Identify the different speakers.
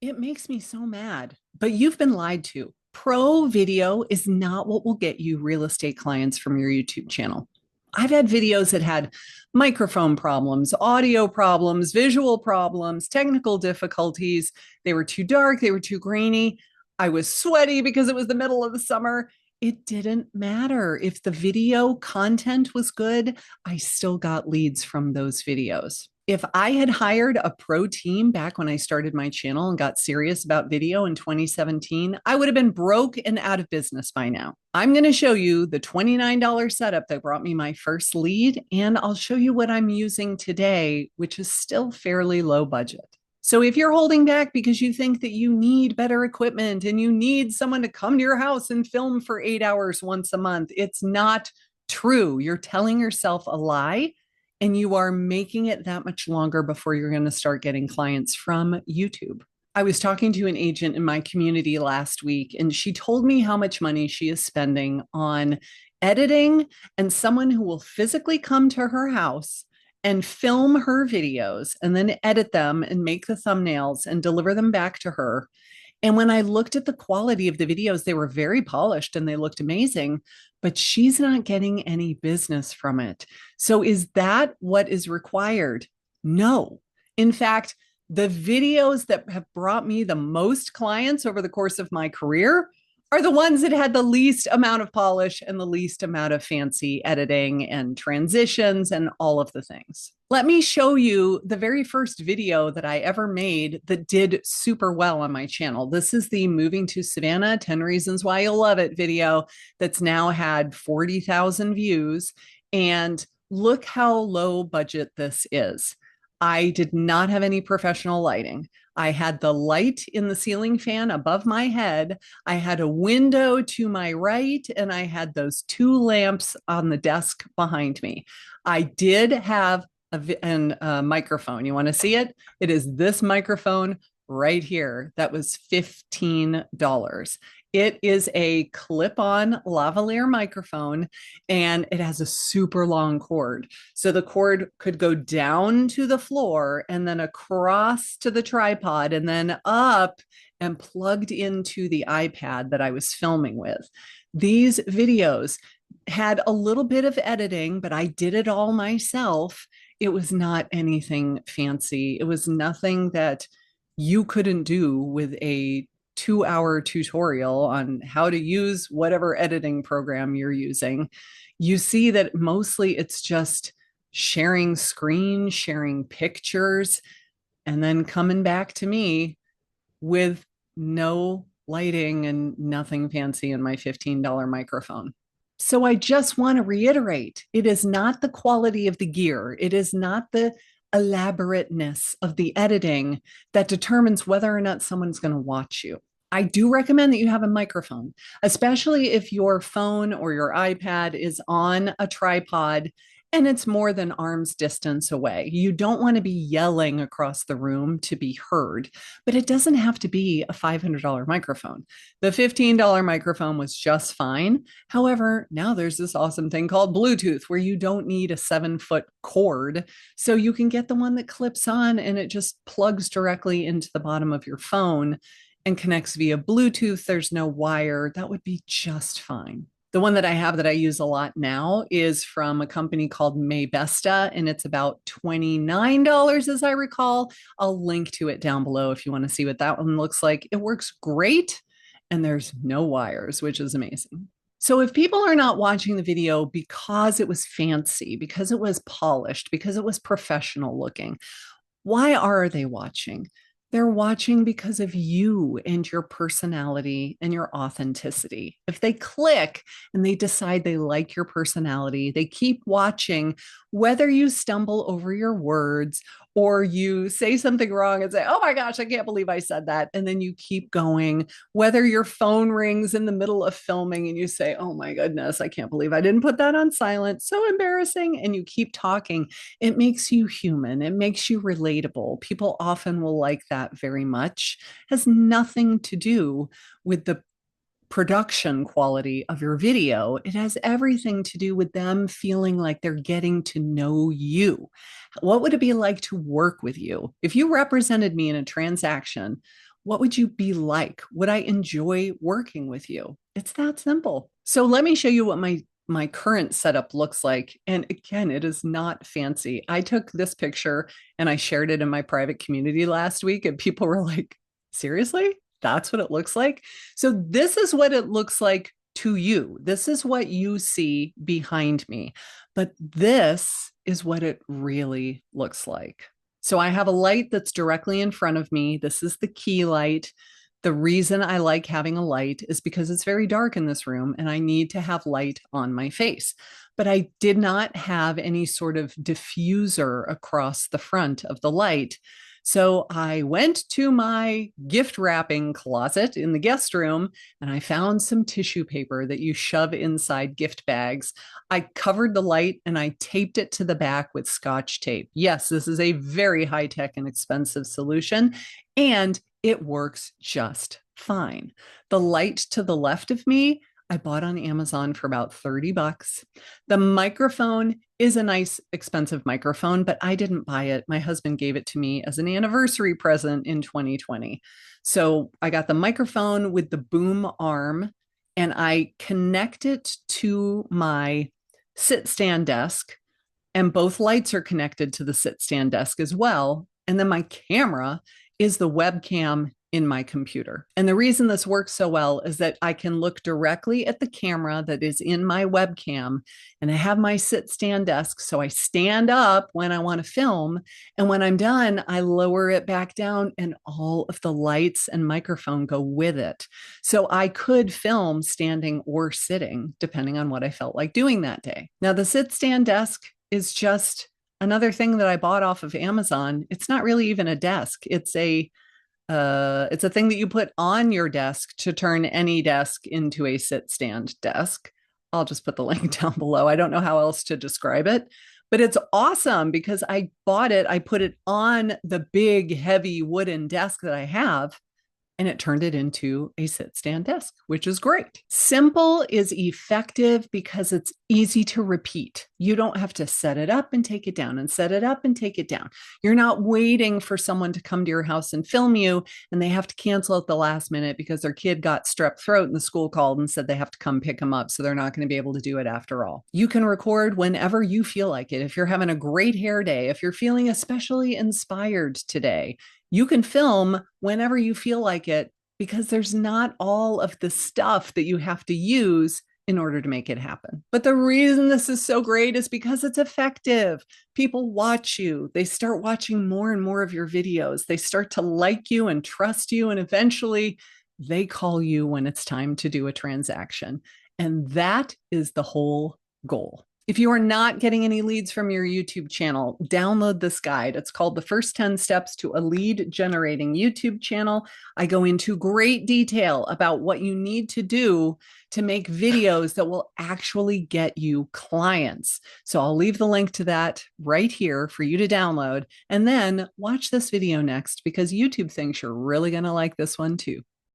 Speaker 1: It makes me so mad, but you've been lied to. Pro video is not what will get you real estate clients from your YouTube channel. I've had videos that had microphone problems, audio problems, visual problems, technical difficulties. They were too dark, they were too grainy. I was sweaty because it was the middle of the summer. It didn't matter. If the video content was good, I still got leads from those videos. If I had hired a pro team back when I started my channel and got serious about video in 2017, I would have been broke and out of business by now. I'm going to show you the $29 setup that brought me my first lead, and I'll show you what I'm using today, which is still fairly low budget. So if you're holding back because you think that you need better equipment and you need someone to come to your house and film for 8 hours once a month, it's not true. You're telling yourself a lie and you are making it that much longer before you're going to start getting clients from YouTube. I was talking to an agent in my community last week, and she told me how much money she is spending on editing and someone who will physically come to her house and film her videos and then edit them and make the thumbnails and deliver them back to her. And when I looked at the quality of the videos, they were very polished and they looked amazing, but she's not getting any business from it. So is that what is required? No. In fact, the videos that have brought me the most clients over the course of my career are the ones that had the least amount of polish and the least amount of fancy editing and transitions and all of the things. Let me show you the very first video that I ever made that did super well on my channel. This is the Moving to Savannah 10 Reasons Why You'll Love It video that's now had 40,000 views. And look how low budget this is. I did not have any professional lighting. I had the light in the ceiling fan above my head. I had a window to my right, and I had those two lamps on the desk behind me. I did have a microphone. You want to see it? It is this microphone right here. That was $15. It is a clip-on lavalier microphone, and it has a super long cord. So the cord could go down to the floor and then across to the tripod and then up and plugged into the iPad that I was filming with. These videos had a little bit of editing, but I did it all myself. It was not anything fancy. It was nothing that you couldn't do with a 2-hour tutorial on how to use whatever editing program you're using. You see that mostly it's just sharing screen, sharing pictures, and then coming back to me with no lighting and nothing fancy in my $15 microphone. So I just want to reiterate, it is not the quality of the gear. It is not the elaborateness of the editing that determines whether or not someone's going to watch you. I do recommend that you have a microphone, especially if your phone or your iPad is on a tripod and it's more than arm's distance away. You don't want to be yelling across the room to be heard, but it doesn't have to be a $500 microphone. The $15 microphone was just fine. However, now there's this awesome thing called Bluetooth where you don't need a 7-foot cord. So you can get the one that clips on and it just plugs directly into the bottom of your phone and connects via Bluetooth. There's no wire. That would be just fine. The one that I have that I use a lot now is from a company called Maybesta, and it's about $29 as I recall. I'll link to it down below if you want to see what that one looks like. It works great, and there's no wires, which is amazing. So if people are not watching the video because it was fancy, because it was polished, because it was professional looking, why are they watching? They're watching because of you and your personality and your authenticity. If they click and they decide they like your personality, they keep watching, whether you stumble over your words or you say something wrong and say, oh my gosh, I can't believe I said that. And then you keep going, whether your phone rings in the middle of filming and you say, oh my goodness, I can't believe I didn't put that on silent. So embarrassing. And you keep talking. It makes you human. It makes you relatable. People often will like that very much. It has nothing to do with the production quality of your video. It has everything to do with them feeling like they're getting to know you. What would it be like to work with you? If you represented me in a transaction, What would you be like? Would I enjoy working with you? It's that simple. So let me show you what my current setup looks like. And again, it is not fancy. I took this picture and I shared it in my private community last week, and people were like, seriously? That's what it looks like? So this is what it looks like to you. This is what you see behind me. But this is what it really looks like. So I have a light that's directly in front of me. This is the key light. The reason I like having a light is because it's very dark in this room and I need to have light on my face. But I did not have any sort of diffuser across the front of the light. So I went to my gift wrapping closet in the guest room and I found some tissue paper that you shove inside gift bags. I covered the light and I taped it to the back with Scotch tape. Yes, this is a very high tech and expensive solution, and it works just fine. The light to the left of me, I bought on Amazon for about $30. The microphone is a nice, expensive microphone, but I didn't buy it. My husband gave it to me as an anniversary present in 2020. So I got the microphone with the boom arm and I connect it to my sit stand desk, and both lights are connected to the sit stand desk as well. And then my camera is the webcam in my computer. And the reason this works so well is that I can look directly at the camera that is in my webcam, and I have my sit stand desk. So I stand up when I want to film. And when I'm done, I lower it back down and all of the lights and microphone go with it. So I could film standing or sitting, depending on what I felt like doing that day. Now, the sit stand desk is just another thing that I bought off of Amazon. It's not really even a desk. It's a thing that you put on your desk to turn any desk into a sit stand desk. I'll just put the link down below. I don't know how else to describe it, but it's awesome because I bought it. I put it on the big, heavy wooden desk that I have, and it turned it into a sit stand desk, which is great. Simple is effective because it's easy to repeat. You don't have to set it up and take it down and set it up and take it down. You're not waiting for someone to come to your house and film you, and they have to cancel at the last minute because their kid got strep throat and the school called and said they have to come pick them up. So they're not going to be able to do it after all. You can record whenever you feel like it. If you're having a great hair day, if you're feeling especially inspired today, you can film whenever you feel like it because there's not all of the stuff that you have to use in order to make it happen. But the reason this is so great is because it's effective. People watch you. They start watching more and more of your videos. They start to like you and trust you. And eventually they call you when it's time to do a transaction. And that is the whole goal. If you are not getting any leads from your YouTube channel, download this guide. It's called The First 10 Steps to a Lead Generating YouTube Channel. I go into great detail about what you need to do to make videos that will actually get you clients. So I'll leave the link to that right here for you to download. And then watch this video next because YouTube thinks you're really going to like this one too.